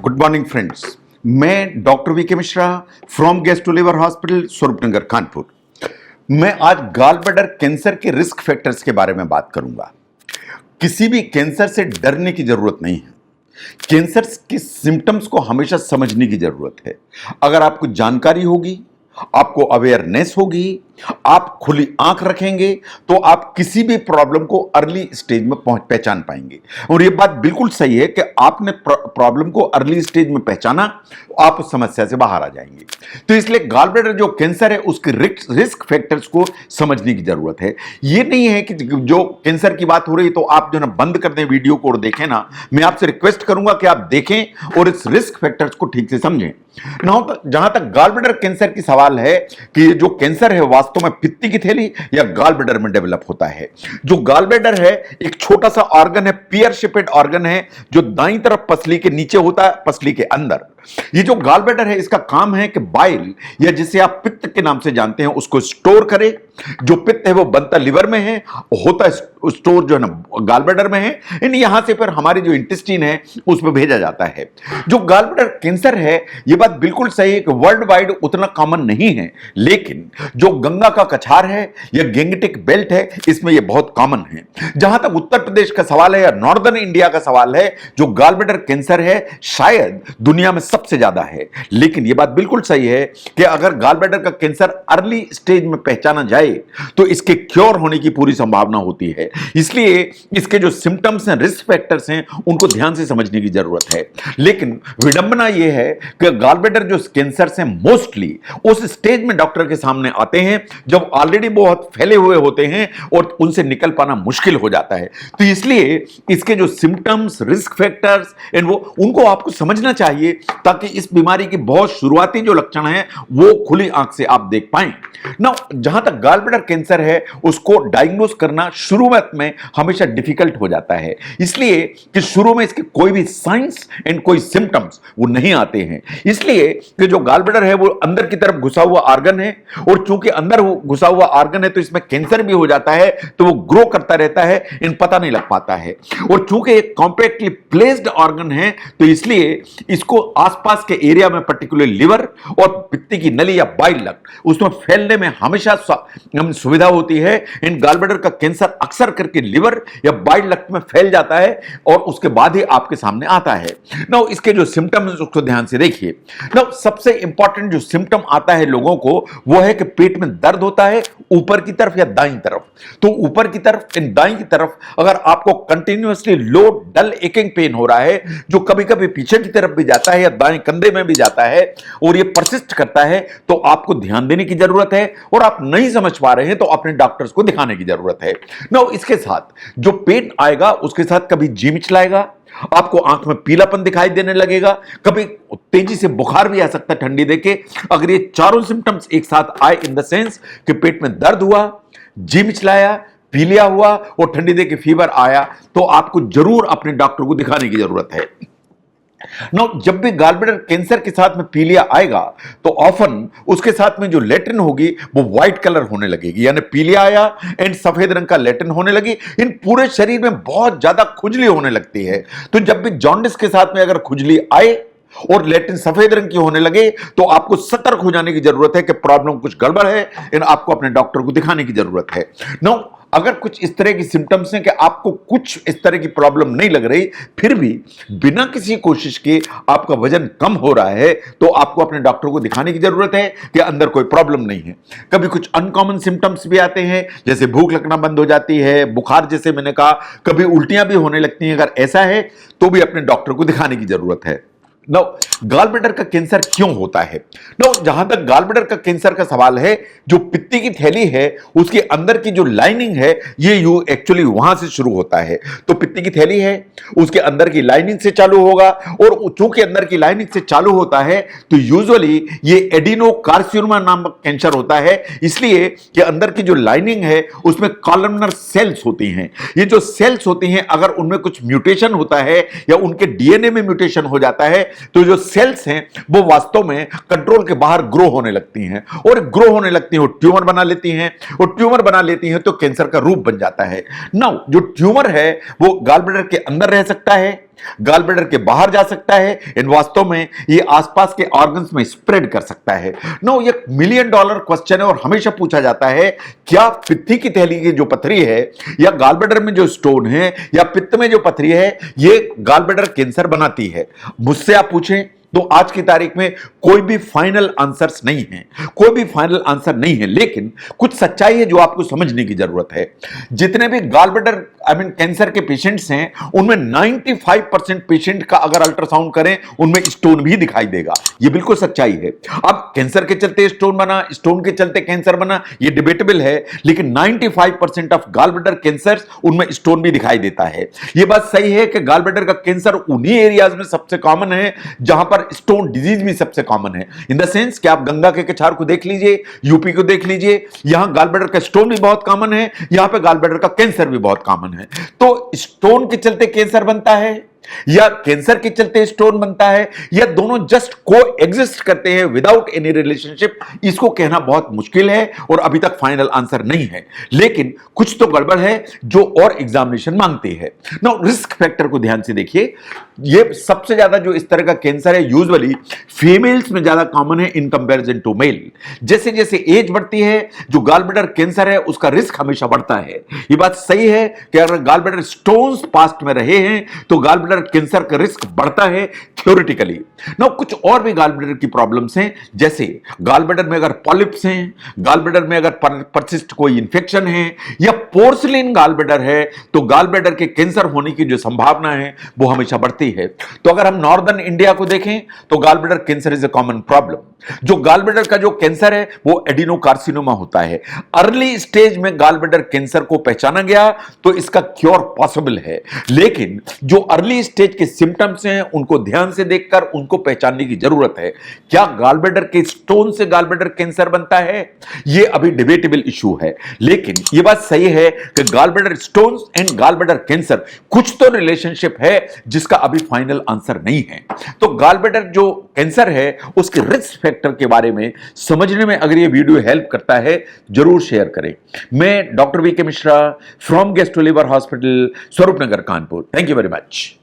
Good morning friends. मैं doctor V K Mishra from gastro liver hospital Swaroopnagar Kanpur. मैं आज gall bladder cancer के risk factors के बारे में बात करूंगा। किसी भी कैंसर से डरने की जरूरत नहीं है। कैंसर के सिम्टम्स को हमेशा समझने की जरूरत है। अगर आपको जानकारी होगी, आपको अवेयरनेस होगी, आप खुली आंख रखेंगे तो आप किसी भी प्रॉब्लम को अर्ली स्टेज में पहचान पाएंगे। और ये बात बिल्कुल सही है कि आपने प्रॉब्लम को अर्ली स्टेज में पहचाना, आप उस समस्या से बाहर आ जाएंगे। तो इसलिए गॉल ब्लैडर जो कैंसर है उसके रिस्क फैक्टर्स को समझने की जरूरत है। ये नहीं है कि जो कैंसर की बात हो रही तो आप जो ना बंद कर दें वीडियो को और देखें ना। मैं आपसे रिक्वेस्ट करूंगा कि आप देखें और इस रिस्क फैक्टर्स को ठीक से समझें ना। जहां तक गॉल ब्लैडर कैंसर की सवाल है कि जो कैंसर है वास्तव में पित्ती की थैली या गॉल ब्लैडर में डेवलप होता है। जो गॉल ब्लैडर है एक छोटा सा ऑर्गन है, पियर शेपेड ऑर्गन है, जो दाईं तरफ पसली के नीचे होता है, पसली के अंदर। ये जो गॉल ब्लैडर है इसका काम है कि बाइल या जिसे आप पित्त के नाम से जानते हैं उसको स्टोर करे। जो पित्त है वो बनता लिवर में है, होता है स्टोर जो है ना गॉल ब्लैडर में है। इन यहां से फिर हमारी जो इंटेस्टाइन है उसमें भेजा जाता है। जो गॉल ब्लैडर कैंसर है, ये बात बिल्कुल सही है कि वर्ल्ड वाइड उतना कॉमन नहीं है, लेकिन जो गंगा का कछार है या गैंगेटिक बेल्ट है इसमें ये बहुत कॉमन है। जहां तक उत्तर प्रदेश का सवाल है या नॉर्दर्न इंडिया का सवाल है, जो गॉल ब्लैडर कैंसर है शायद दुनिया में सबसे ज्यादा है। लेकिन यह बात बिल्कुल सही है कि अगर गॉल ब्लैडर का कैंसर अर्ली स्टेज में पहचाना जाए तो इसके क्योर होने की पूरी संभावना होती है। इसलिए इसके जो सिम्टम्स हैं, रिस्क फैक्टर्स हैं, उनको ध्यान से समझने की जरूरत है। लेकिन विडंबना यह है कि गॉल ब्लैडर जो कैंसर से मोस्टली उस स्टेज में डॉक्टर के सामने आते हैं जब ऑलरेडी बहुत फैले हुए होते हैं और उनसे निकल पाना मुश्किल हो जाता है। तो इसलिए इसके जो सिम्टम्स, रिस्क फैक्टर्स उनको आपको समझना चाहिए ताकि इस बीमारी की बहुत शुरुआती जो लक्षण हैं वो खुली आंख से आप देख पाएं ना। जहां तक गॉल ब्लैडर कैंसर है उसको डायग्नोस करना शुरुआत में हमेशा डिफिकल्ट हो जाता है, इसलिए कि शुरू में इसके कोई भी साइंस एंड कोई सिम्टम्स वो नहीं आते हैं। इसलिए कि जो गॉल ब्लैडर है वो अंदर की तरफ घुसा हुआ ऑर्गन है, और चूंकि अंदर घुसा हुआ ऑर्गन है तो इसमें कैंसर भी हो जाता है, तो वो ग्रो करता रहता है, इन पता नहीं लग पाता है। और चूंकि एक कॉम्पैक्टली प्लेस्ड ऑर्गन है तो इसलिए इसको आसपास के एरिया में पर्टिकुलर लिवर और पित्ती की नली या बाइल डक्ट उसमें फैलने में हमेशा सुविधा होती है। इन गॉल ब्लैडर का कैंसर अक्सर करके लिवर या बाइल डक्ट में फैल जाता है और उसके बाद ही आपके सामने आता है ना। इसके जो सिम्टम्स उसको ध्यान से देखिए ना। सबसे इंपॉर्टेंट जो सिम्टम आता है लोगों को वो है कि पेट में दर्द होता है ऊपर की तरफ या दाईं तरफ। तो ऊपर की तरफ इन दाईं की तरफ अगर आपको कंटिन्यूअसली लो डल एकिंग पेन हो रहा है जो कभी कभी पीछे की तरफ भी जाता है या दाएं कंधे में भी जाता है और ये परसिस्ट करता है, तो आपको ध्यान देने की जरूरत है। और आप नहीं समझ पा रहे हैं तो अपने डॉक्टर्स को दिखाने की जरूरत है ना। इसके साथ जो पेन आएगा उसके साथ कभी जी मिचलाएगा, आपको आंख में पीलापन दिखाई देने लगेगा, कभी तेजी से बुखार भी आ सकता है ठंडी देके। अगर ये चारों सिम्टम्स एक साथ आए इन द सेंस कि पेट में दर्द हुआ, जी मिचलाया, पीलिया हुआ और ठंडी देके फीवर आया, तो आपको जरूर अपने डॉक्टर को दिखाने की जरूरत है ना। जब भी गॉल ब्लैडर कैंसर के साथ में पीलिया आएगा तो ऑफन उसके साथ में जो लेट्रिन होगी वो व्हाइट कलर होने लगेगी, यानी पीलिया आया एंड सफेद रंग का लेट्रिन होने लगी। इन पूरे शरीर में बहुत ज्यादा खुजली होने लगती है। तो जब भी जॉन्डिस के साथ में अगर खुजली आए और लेट्रिन सफेद रंग की होने लगे तो आपको सतर्क हो जाने की जरूरत है कि प्रॉब्लम कुछ गड़बड़ है, इन आपको अपने डॉक्टर को दिखाने की जरूरत है नो। अगर कुछ इस तरह की सिम्टम्स हैं कि आपको कुछ इस तरह की प्रॉब्लम नहीं लग रही, फिर भी बिना किसी कोशिश के आपका वजन कम हो रहा है, तो आपको अपने डॉक्टर को दिखाने की जरूरत है कि अंदर कोई प्रॉब्लम नहीं है। कभी कुछ अनकॉमन सिम्टम्स भी आते हैं, जैसे भूख लगना बंद हो जाती है, बुखार जैसे मैंने कहा, कभी उल्टियां भी होने लगती हैं। अगर ऐसा है तो भी अपने डॉक्टर को दिखाने की जरूरत है। नो, गॉल ब्लैडर का कैंसर क्यों होता है? नो, जहां तक गॉल ब्लैडर का कैंसर का सवाल है, जो पित्ती की थैली है उसके अंदर की जो लाइनिंग है ये एक्चुअली वहां से शुरू होता है। तो पित्ती की थैली है, उसके अंदर की लाइनिंग से चालू होगा, और चूंकि अंदर की लाइनिंग से चालू होता है तो यूजुअली ये एडिनोकार्सिनोमा नामक कैंसर होता है, इसलिए कि अंदर की जो लाइनिंग है उसमें कॉलमनर सेल्स होती हैं। ये जो सेल्स होती हैं अगर उनमें कुछ म्यूटेशन होता है या उनके डीएनए में म्यूटेशन हो जाता है तो जो सेल्स हैं वो वास्तव में कंट्रोल के बाहर ग्रो होने लगती हैं, और ग्रो होने लगती हैं, ट्यूमर बना लेती हैं, और ट्यूमर बना लेती हैं तो कैंसर का रूप बन जाता है। नाउ जो ट्यूमर है वो गॉल ब्लैडर के अंदर रह सकता है गाल ब्लैडर के बाहर जा सकता है, इन वास्तव में ये आसपास के ऑर्गन्स में स्प्रेड कर सकता है। नो, ये $1,000,000 क्वेश्चन है और हमेशा पूछा जाता है, क्या पित्ती की थैली की जो पथरी है या गाल ब्लैडर में जो स्टोन है या पित्त में जो पथरी है, ये गाल ब्लैडर कैंसर बनाती है? मुझसे आप पूछें तो आज की तारीख में कोई भी फाइनल आंसर्स नहीं है, कोई भी फाइनल आंसर नहीं है, लेकिन कुछ सच्चाई है जो आपको समझने की जरूरत है। जितने भी गाल ब्लैडर कैंसर के पेशेंट्स हैं, उनमें 95% पेशेंट का अगर अल्ट्रासाउंड करें उनमें स्टोन भी दिखाई देगा। यह बिल्कुल सच्चाई है। अब कैंसर के चलते स्टोन बना, स्टोन के चलते कैंसर बना, यह डिबेटेबल है, लेकिन 95% ऑफ गाल ब्लैडर कैंसर उनमें स्टोन भी दिखाई देता है। यह बात सही है कि गाल ब्लैडर का कैंसर उन्हीं एरियाज में सबसे कॉमन है जहां पर स्टोन डिजीज भी सबसे कॉमन है। इन द सेंस कि आप गंगा के कछार को देख लीजिए, यूपी को देख लीजिए, यहां गाल ब्लैडर का स्टोन भी बहुत कॉमन है, यहां पे गाल ब्लैडर का कैंसर भी बहुत कॉमन है। तो स्टोन के चलते कैंसर बनता है या कैंसर के चलते स्टोन बनता है या दोनों जस्ट को एग्जिस्ट करते हैं विदाउट एनी रिलेशनशिप, इसको कहना बहुत मुश्किल है और अभी तक फाइनल आंसर नहीं है। लेकिन कुछ तो गड़बड़ है जो और एग्जामिनेशन मांगते हैं। नो, रिस्क फैक्टर को ध्यान से देखिए। ये सबसे ज्यादा जो इस तरह का कैंसर है यूजुअली फीमेल्स में ज्यादा कॉमन है इन कंपैरिजन टू मेल। जैसे जैसे एज बढ़ती है, जो गाल ब्लैडर कैंसर है उसका रिस्क हमेशा बढ़ता है। ये बात सही है कि अगर गाल ब्लैडर स्टोन्स पास्ट में रहे हैं तो गाल ब्लैडर कैंसर का रिस्क बढ़ता है थ्योरेटिकली। ना कुछ और भी गाल ब्लैडर की प्रॉब्लम्स हैं, जैसे गाल ब्लैडर में अगर पॉलिप्स हैं, गाल ब्लैडर में अगर परसिस्ट कोई इंफेक्शन है या पोर्सिलिन गाल ब्लैडर है, तो गाल ब्लैडर के कैंसर होने की जो संभावना है वो हमेशा बढ़ती है। तो अगर हम नॉर्दर्न इंडिया को देखें तो gall bladder cancer is a common problem. जो गाल ब्लैडर का जो कैंसर है वो एडिनोकार्सिनोमा होता है। अर्ली स्टेज में गाल ब्लैडर कैंसर को पहचाना गया तो इसका क्योर पॉसिबल है, लेकिन जो अर्ली स्टेज के सिम्टम्स हैं उनको ध्यान से देखकर उनको पहचानने की जरूरत है। क्या गाल ब्लैडर के स्टोन से गाल ब्लैडर कैंसर बनता है? यह अभी डिबेटेबल इशू है, लेकिन यह बात सही है कि gall bladder stones and gall bladder cancer कुछ तो रिलेशनशिप है जिसका अभी फाइनल आंसर नहीं है। तो गाल ब्लैडर जो कैंसर है उसके रिस्क फैक्टर के बारे में समझने में अगर यह वीडियो हेल्प करता है जरूर शेयर करें। मैं doctor V K Mishra from gastro liver hospital, Swaroopnagar, Kanpur. Thank you very much.